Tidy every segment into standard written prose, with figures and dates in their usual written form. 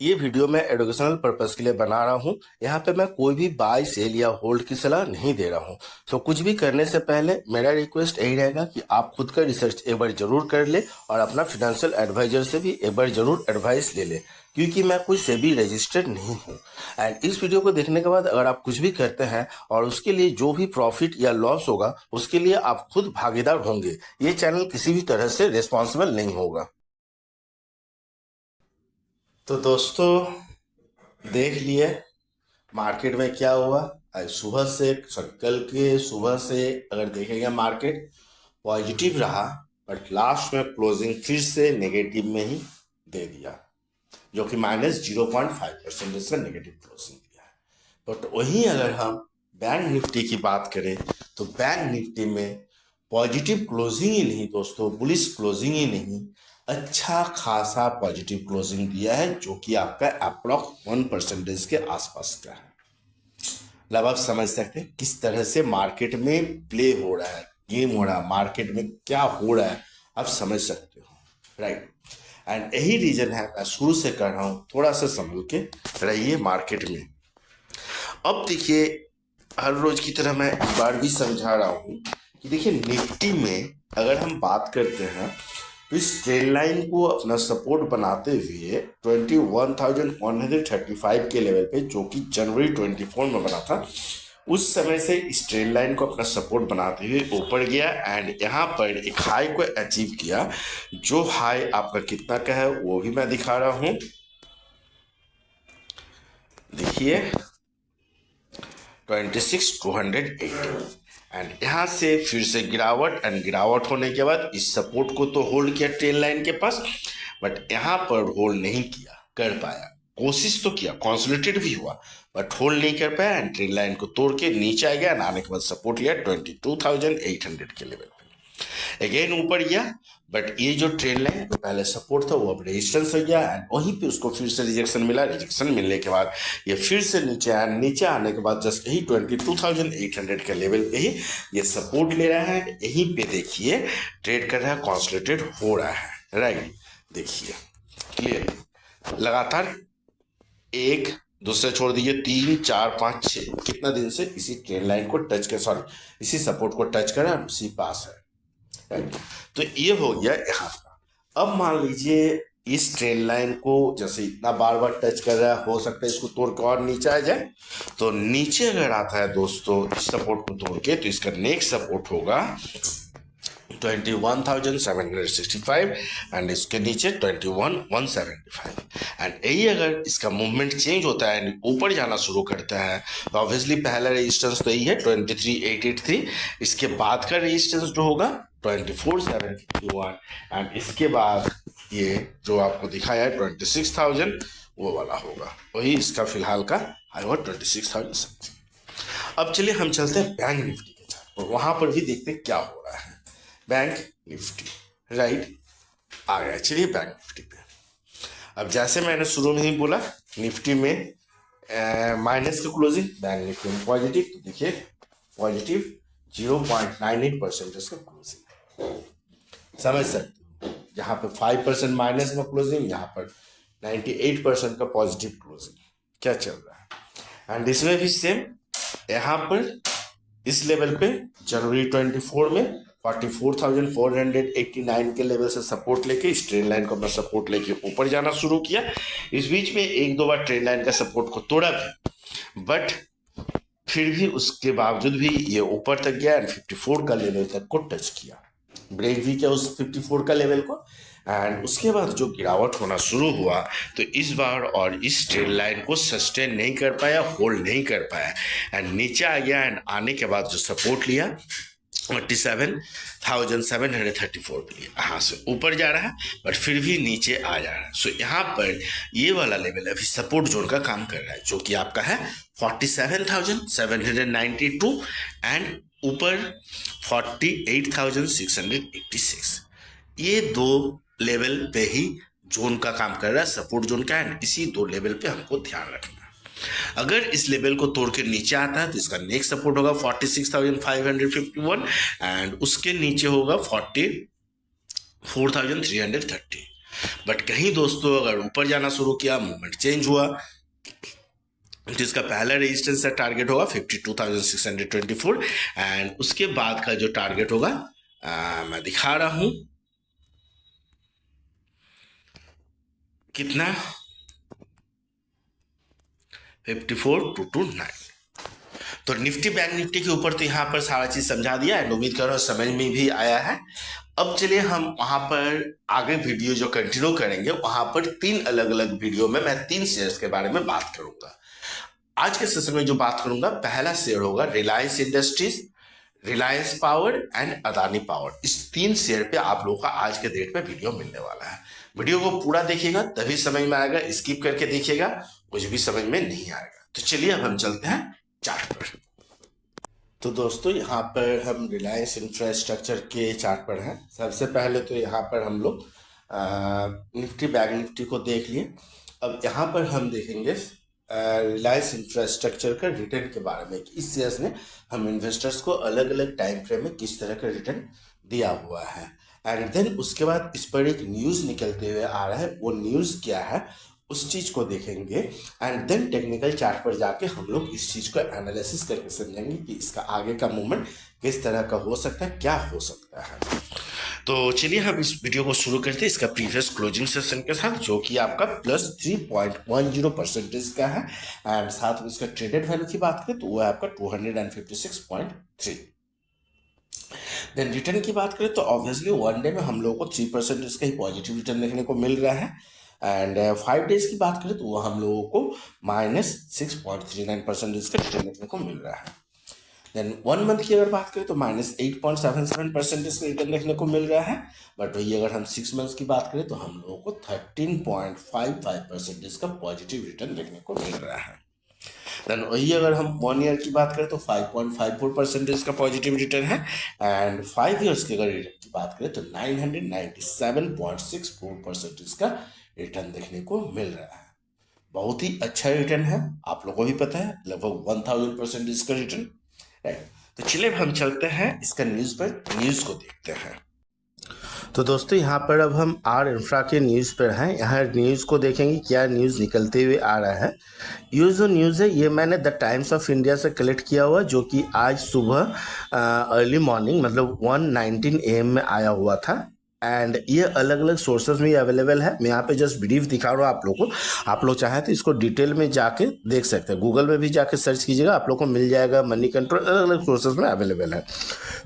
ये वीडियो मैं educational purpose के लिए बना रहा हूँ। यहाँ पे मैं कोई भी बाय सेल या होल्ड की सलाह नहीं दे रहा हूँ। तो कुछ भी करने से पहले मेरा रिक्वेस्ट यही रहेगा कि आप खुद का रिसर्च एक बार जरूर कर ले और अपना फाइनेंशियल एडवाइजर से भी एक बार जरूर एडवाइस ले ले, क्योंकि मैं कोई सेबी रजिस्टर्ड नहीं हूँ। एंड इस वीडियो को देखने के बाद अगर आप कुछ भी करते हैं और उसके लिए जो भी प्रॉफिट या लॉस होगा उसके लिए आप खुद भागीदार होंगे। ये चैनल किसी भी तरह से रिस्पॉन्सिबल नहीं होगा। तो दोस्तों, देख लिए मार्केट में क्या हुआ। आज सुबह से कल के सुबह से अगर देखेंगे मार्केट पॉजिटिव रहा, बट लास्ट में क्लोजिंग फिर से नेगेटिव में ही दे दिया, जो कि -0.5% का नेगेटिव क्लोजिंग दिया है। बट वहीं अगर हम बैंक निफ्टी की बात करें तो बैंक निफ्टी में पॉजिटिव क्लोजिंग ही नहीं दोस्तों, बुलिश क्लोजिंग ही नहीं, अच्छा खासा पॉजिटिव क्लोजिंग दिया है, जो कि आपका अप्रॉक्स 1% के आसपास का है। मतलब आप समझ सकते हैं किस तरह से मार्केट में प्ले हो रहा है, गेम हो रहा है, मार्केट में क्या हो रहा है, आप समझ सकते हो, राइट। एंड यही रीजन है, मैं शुरू से कर रहा हूँ थोड़ा सा संभल के रहिए मार्केट में। अब देखिए, हर रोज की तरह मैं एक बार भी समझा रहा हूँ कि देखिए निफ्टी में अगर हम बात करते हैं तो इस ट्रेंड लाइन को अपना सपोर्ट बनाते हुए 21,135 के लेवल पे, जो कि जनवरी 24 में बना था, उस समय से इस ट्रेंड लाइन को अपना सपोर्ट बनाते हुए ऊपर गया एंड यहाँ पर एक हाई को अचीव किया। जो हाई आपका कितना का है वो भी मैं दिखा रहा हूँ, देखिए 26,280। एंड यहाँ से फिर से गिरावट एंड गिरावट होने के बाद इस सपोर्ट को तो होल्ड किया ट्रेंड लाइन के पास, बट यहाँ पर होल्ड नहीं किया, कर पाया, कोशिश तो किया, कंसोलिडेट भी हुआ, बट होल्ड नहीं कर पाया एंड ट्रेंड लाइन को तोड़ के नीचे आ गया। आने के बाद सपोर्ट लिया 22,800 के लेवल पे, अगेन ऊपर गया, बट ये जो ट्रेंड लाइन तो पहले सपोर्ट था वो अब रेजिस्टेंस हो गया एंड वहीं पे उसको फिर से रिजेक्शन मिला। रिजेक्शन मिलने के बाद ये फिर से नीचे आया, नीचे आने के बाद जस्ट यही 22,800 के लेवल पे ही ये सपोर्ट ले रहा है। यहीं पे देखिए ट्रेड कर रहा है, कॉन्सोलिडेट हो रहा है, राइट। देखिए क्लियर, लगातार एक दूसरे छोड़ दीजिए 3 4 5 6 कितना दिन से इसी ट्रेंड लाइन को टच कर, सॉरी इसी सपोर्ट को टच करा, उसी पास है, राइट। तो ये हो गया यहाँ का। अब मान लीजिए इस ट्रेंड लाइन को जैसे इतना बार बार टच कर रहा है, हो सकता है इसको तोड़ के और नीचे आ जाए। तो नीचे अगर आता है दोस्तों इस सपोर्ट को तोड़ के, तो इसका नेक्स्ट सपोर्ट होगा 21,765 एंड इसके नीचे 21,175। एंड यही अगर इसका मूवमेंट चेंज होता है एंड ऊपर जाना शुरू करता है तो ऑब्वियसली पहला रेजिस्टेंस तो यही है 23,883। इसके बाद का रेजिस्टेंस जो होगा 24,751 एंड इसके बाद ये जो आपको दिखाया है 26,000 वो वाला होगा, वही इसका फिलहाल का हाई हुआ 26,000। अब चलिए हम चलते हैं बैंक निफ्टी के चार्ट और वहां पर भी देखते हैं क्या हो रहा है। बैंक निफ्टी, राइट, आ गया। चलिए बैंक निफ्टी पे, अब जैसे मैंने शुरू में ही बोला निफ्टी में माइनस की क्लोजिंग, बैंक निफ्टी में पॉजिटिव, तो देखिए पॉजिटिव 0.98% का क्लोजिंग, समझ सकते हो। जहां पे 5% माइनस में क्लोजिंग, यहाँ पर 98% का पॉजिटिव क्लोजिंग, क्या चल रहा है। एंड इसमें भी सेम, यहाँ पर इस लेवल पे जनवरी 24 में 44,489 के लेवल से सपोर्ट लेके इस ट्रेंड लाइन को अपना सपोर्ट लेके ऊपर जाना शुरू किया। इस बीच में एक दो बार ट्रेंड लाइन का सपोर्ट को तोड़ा भी, बट फिर भी उसके बावजूद भी ये ऊपर तक गया एंड 54 का लेवल तक को टच किया, ब्रेक भी किया उस 54 का लेवल को। एंड उसके बाद जो गिरावट होना शुरू हुआ तो इस बार और इस ट्रेंड लाइन को सस्टेन नहीं कर पाया, होल्ड नहीं कर पाया एंड नीचे आ गया एंड आने के बाद जो सपोर्ट लिया 47,734 के लिए यहाँ से ऊपर जा रहा है, बट फिर भी नीचे आ जा रहा है। सो यहाँ पर ये वाला लेवल अभी सपोर्ट जोन का काम कर रहा है, जो कि आपका है 47,792 एंड ऊपर 48,686। ये दो लेवल पे ही जोन का काम कर रहा है, सपोर्ट जोन का, एंड इसी दो लेवल पे हमको ध्यान रखना है। अगर इस लेवल को तोड़ के नीचे आता है तो इसका नेक्स्ट सपोर्ट होगा 46,551 एंड उसके नीचे होगा 44,330। बट कहीं दोस्तों अगर ऊपर जाना शुरू किया, मूवमेंट चेंज हुआ, जिसका पहला रेजिस्टेंस या टारगेट होगा 52,624 एंड उसके बाद का जो टारगेट होगा मैं दिखा रहा हूं कितना, 54,229। तो निफ्टी बैंक निफ्टी के ऊपर तो यहाँ पर सारा चीज समझा दिया है, उम्मीद कर रहा हूँ समझ में भी आया है। अब चलिए हम वहां पर आगे वीडियो जो कंटिन्यू करेंगे, वहां पर 3 अलग अलग वीडियो में मैं 3 शेयर्स के बारे में बात करूंगा। आज के सेशन में जो बात करूंगा, पहला शेयर होगा Reliance industries, Reliance power and Adani power. इस 3 शेयर पे आप लोगों का आज के डेट पे वीडियो मिलने वाला है। वीडियो को पूरा देखिएगा तभी समझ में आएगा, स्किप करके देखिएगा कुछ भी समझ में नहीं आएगा। तो चलिए अब हम चलते हैं चार्ट पर। तो दोस्तों यहाँ पर हम रिलायंस इंफ्रास्ट्रक्चर के चार्ट पर हैं। सबसे पहले तो यहाँ पर हम लोग निफ्टी बैंक निफ्टी को देख लिए। अब यहाँ पर हम देखेंगे रिलायंस इंफ्रास्ट्रक्चर का रिटर्न के बारे में, इस शेयर्स ने हम इन्वेस्टर्स को अलग अलग टाइम फ्रेम में किस तरह का रिटर्न दिया हुआ है। एंड देन उसके बाद इस पर एक न्यूज़ निकलते हुए आ रहा है, वो न्यूज़ क्या है उस चीज को देखेंगे। एंड देन टेक्निकल चार्ट पर जाके हम लोग इस चीज को एनालिसिस करके समझेंगे कि इसका आगे का मूवमेंट किस तरह का हो सकता है, क्या हो सकता है। तो चलिए हम इस वीडियो को शुरू करते हैं इसका प्रीवियस क्लोजिंग सेशन के साथ, जो कि आपका +3.10% का है। एंड साथ में इसका ट्रेडेड वैल्यू की बात करें तो वो है आपका 256.3। देन रिटर्न की बात करें तो ऑब्वियसली वन डे में हम लोगों को 3% इसका ही पॉजिटिव रिटर्न देखने को मिल रहा है। एंड 5 डेज की बात करें तो वो हम लोगों को -6.39% इसका रिटर्न देखने को मिल रहा है। देन 1 मंथ की अगर बात करें तो -8.77% इसका रिटर्न देखने को मिल रहा है। बट वही अगर हम 6 मंथ्स की बात करें तो हम लोगों को 13.55% इसका पॉजिटिव रिटर्न देखने को मिल रहा है। देन वही अगर हम 1 ईयर की बात करें तो 5.54% इसका पॉजिटिव रिटर्न है। एंड 5 ईयर्स की अगर रिटर्न की बात करें तो 997.64% इसका रिटर्न देखने को मिल रहा है। बहुत ही अच्छा रिटर्न है, आप लोगों को भी पता है, लगभग 1000% इसका रिटर्न। राइट, तो चलिए हम चलते हैं इसका न्यूज़ पर, न्यूज़ को देखते हैं। तो दोस्तों यहाँ पर अब हम आर इंफ्रा के न्यूज़ पर हैं। यहाँ न्यूज़ को देखेंगे क्या न्यूज़ निकलते हुए आ रहा है। ये जो न्यूज़ है ये मैंने द टाइम्स ऑफ इंडिया से कलेक्ट किया हुआ, जो कि आज सुबह अर्ली मॉर्निंग मतलब 1:19 AM में आया हुआ था। एंड ये अलग अलग सोर्सेज में अवेलेबल है। मैं यहाँ पे जस्ट ब्रीफ दिखा रहा हूँ आप लोगों को, आप लोग चाहें तो इसको डिटेल में जाके देख सकते हैं। गूगल में भी जाके सर्च कीजिएगा, आप लोग को मिल जाएगा। मनी कंट्रोल अलग अलग सोर्सेज में अवेलेबल है।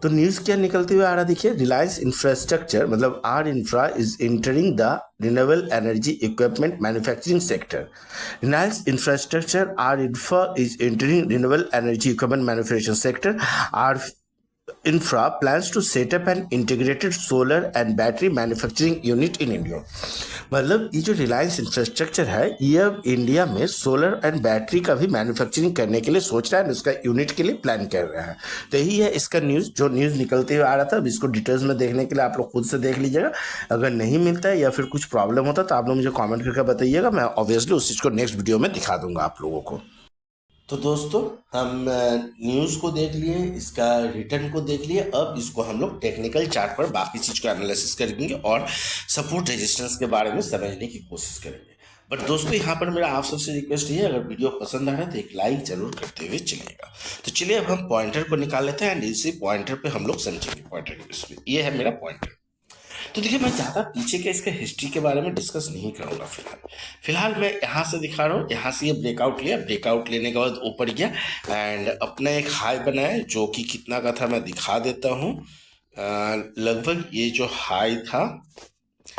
तो न्यूज़ क्या निकलते हुए आ रहा है देखिए, रिलायंस इंफ्रास्ट्रक्चर मतलब R infra is entering the renewable energy equipment manufacturing sector. Reliance infrastructure R infra is entering renewable energy equipment manufacturing sector. R Infra plans to set up an integrated solar and battery manufacturing unit in India। मतलब ये जो Reliance infrastructure है ये अब India में solar and battery का भी manufacturing करने के लिए सोच रहा है, उसका यूनिट के लिए प्लान कर रहा है। तो यही है इसका न्यूज़, जो न्यूज़ निकलते हुए आ रहा था। अब इसको डिटेल्स में देखने के लिए आप लोग खुद से देख लीजिएगा। अगर नहीं मिलता है या फिर कुछ प्रॉब्लम होता है तो आप लोग मुझे कॉमेंट करके बताइएगा, मैं ऑब्वियसली उस चीज़ को नेक्स्ट वीडियो में दिखा दूंगा आप लोगों को। तो दोस्तों हम न्यूज़ को देख लिए, इसका रिटर्न को देख लिए। अब इसको हम लोग टेक्निकल चार्ट पर बाकी चीज़ को एनालिसिस करेंगे और सपोर्ट रेजिस्टेंस के बारे में समझने की कोशिश करेंगे। बट दोस्तों यहाँ पर मेरा आप सबसे रिक्वेस्ट है, अगर वीडियो पसंद आ रहा है तो एक लाइक जरूर करते हुए चलिएगा। तो चलिए अब हम पॉइंटर को निकाल लेते हैं एंड इसी पॉइंटर पे हम लोग समझेंगे। पॉइंटर के बेस पे ये है मेरा पॉइंटर। तो देखिए मैं ज़्यादा पीछे के इसके हिस्ट्री के बारे में डिस्कस नहीं करूँगा फिलहाल मैं यहाँ से दिखा रहा हूँ। यहाँ से ये ब्रेकआउट लिया, ब्रेकआउट लेने के बाद ऊपर गया एंड अपना एक हाई बनाया, जो कि कितना का था मैं दिखा देता हूँ। लगभग ये जो हाई था,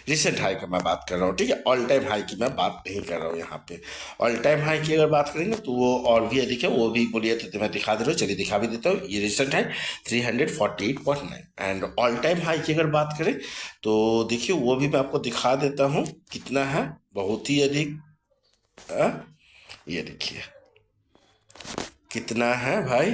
रिसेंट हाई का मैं बात कर रहा हूँ, ठीक है, ऑल टाइम हाई की मैं बात नहीं कर रहा हूँ। यहाँ पे ऑल टाइम हाई की अगर बात करेंगे तो वो और भी अधिक है, वो भी बोलिए तो मैं दिखा दे रहा हूँ। चलिए दिखा भी देता हूँ। ये recent high 348.9 and all time high की अगर बात करें तो देखिए वो भी मैं आपको दिखा देता हूँ कितना है, बहुत ही अधिक। ये देखिए कितना है भाई,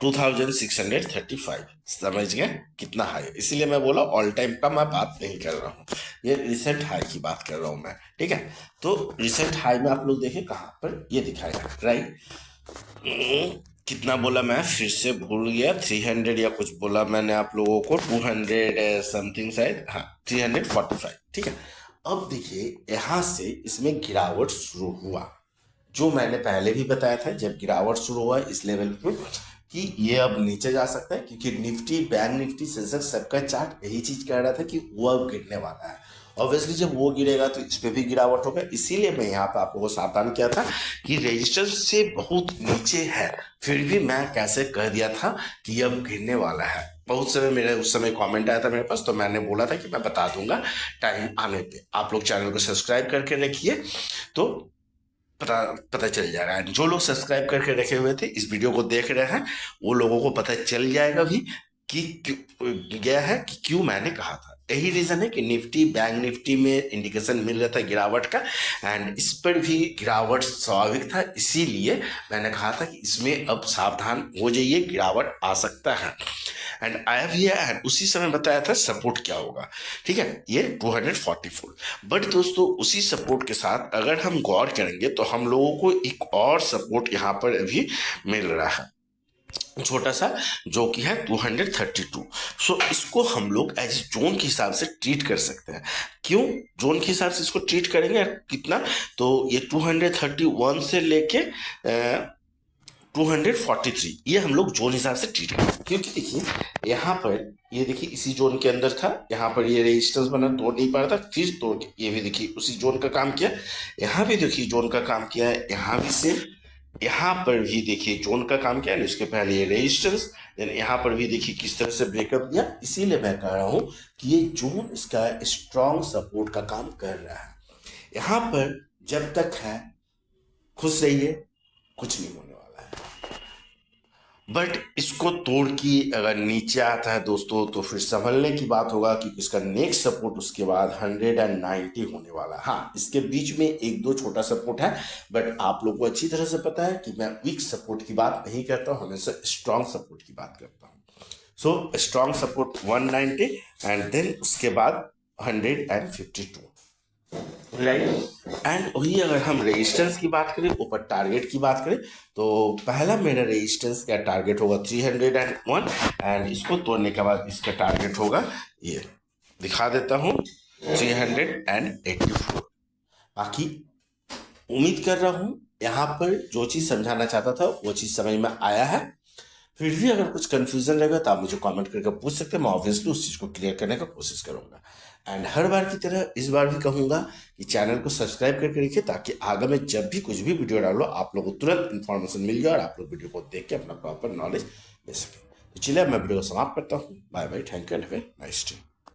2635। समझ गए कितना हाई, इसीलिए मैं बोला ऑल टाइम का मैं बात नहीं कर रहा हूँ, ये रिसेंट हाई की बात कर रहा हूँ मैं, ठीक है। तो रिसेंट हाई में आप लोग देखें कहाँ पर ये दिखाएगा, राइट कितना बोला मैं फिर से भूल गया, 300 या कुछ बोला मैंने आप लोगों को, 200 समथिंग शायद, हाँ 345, ठीक है। अब देखिए यहाँ से इसमें गिरावट शुरू हुआ, जो मैंने पहले भी बताया था, जब गिरावट शुरू हुआ इस लेवल पे कि ये अब नीचे जा सकता है, क्योंकि निफ्टी, बैंक निफ्टी, सेंसेक्स सबका चार्ट यही चीज कह रहा था कि वो अब गिरने वाला है। ऑब्वियसली जब वो गिरेगा तो इस पे भी गिरावट होगा, इसीलिए मैं यहाँ पे आप लोगों को सावधान किया था कि रेजिस्टेंस से बहुत नीचे है, फिर भी मैं कैसे कह दिया था कि अब गिरने वाला है। बहुत समय मेरे उस समय कमेंट आया था मेरे पास, तो मैंने बोला था कि मैं बता दूंगा टाइम आने पे। आप लोग चैनल को सब्सक्राइब करके रखिए तो पता पता चल जाएगा। जो लोग सब्सक्राइब करके रखे हुए थे, इस वीडियो को देख रहे हैं, वो लोगों को पता चल जाएगा भी कि क्यों गया है, कि क्यों मैंने कहा था। यही रीजन है कि निफ्टी, बैंक निफ्टी में इंडिकेशन मिल रहा था गिरावट का, एंड इस पर भी गिरावट स्वाभाविक था, इसीलिए मैंने कहा था कि इसमें अब सावधान हो जाइए, गिरावट आ सकता है। एंड आया भी है, एंड उसी समय बताया था सपोर्ट क्या होगा, ठीक है, ये 244। बट दोस्तों उसी सपोर्ट के साथ अगर हम गौर करेंगे तो हम लोगों को एक और सपोर्ट यहाँ पर अभी मिल रहा है, छोटा सा, जो कि है 232। सो इसको हम लोग एज जोन के हिसाब से ट्रीट कर सकते हैं। क्यों जोन के हिसाब से इसको ट्रीट करेंगे, कितना, तो ये 231 से लेके 243, ये हम लोग जोन हिसाब से ट्रीट करें। क्योंकि देखिए यहाँ पर, ये देखिए इसी जोन के अंदर था, यहाँ पर ये रेजिस्टेंस बना, तोड़ नहीं पा रहा था, फिर तोड़ के ये भी देखिए उसी जोन का काम किया, यहाँ भी देखिए जोन का काम किया है, यहाँ भी सेम, यहाँ पर भी देखिए जोन का काम किया है, इसके पहले ये रेजिस्टेंस, देन यहाँ पर भी देखिए किस तरह से ब्रेकअप दिया। इसीलिए मैं कह रहा हूँ कि ये जोन इसका स्ट्रॉन्ग सपोर्ट का काम कर रहा है। यहाँ पर जब तक है खुश रहिए, कुछ नहीं होने वाला है। बट इसको तोड़ के अगर नीचे आता है दोस्तों, तो फिर संभलने की बात होगा, क्योंकि इसका नेक्स्ट सपोर्ट उसके बाद 190 होने वाला है। हाँ, इसके बीच में एक दो छोटा सपोर्ट है, बट आप लोग को अच्छी तरह से पता है कि मैं वीक सपोर्ट की बात नहीं करता हूँ, हमेशा स्ट्रॉन्ग सपोर्ट की बात करता हूँ। So strong support 190, and then उसके बाद 152, राइट। एंड वही अगर हम रेजिस्टेंस की बात करें, ऊपर टारगेट की बात करें, तो पहला मेरा रेजिस्टेंस का टारगेट होगा 301, एंड इसको तोड़ने के बाद इसका टारगेट होगा, ये दिखा देता हूँ, 384। बाकी उम्मीद कर रहा हूँ यहाँ पर जो चीज़ समझाना चाहता था वो चीज़ समझ में आया है। फिर भी अगर कुछ कंफ्यूजन रहेगा तो आप मुझे कमेंट करके पूछ सकते हैं, मैं ऑब्वियसली उस चीज़ को क्लियर करने का कोशिश करूंगा। एंड हर बार की तरह इस बार भी कहूंगा कि चैनल को सब्सक्राइब करके रखिए, ताकि आगे में जब भी कुछ भी वीडियो डालो आप लोगों को तुरंत इन्फॉर्मेशन मिल जाए और आप लोग वीडियो को देख के अपना प्रॉपर नॉलेज ले सकें। तो चलिए मैं वीडियो को समाप्त करता हूँ। Bye bye, thank you and have a nice day.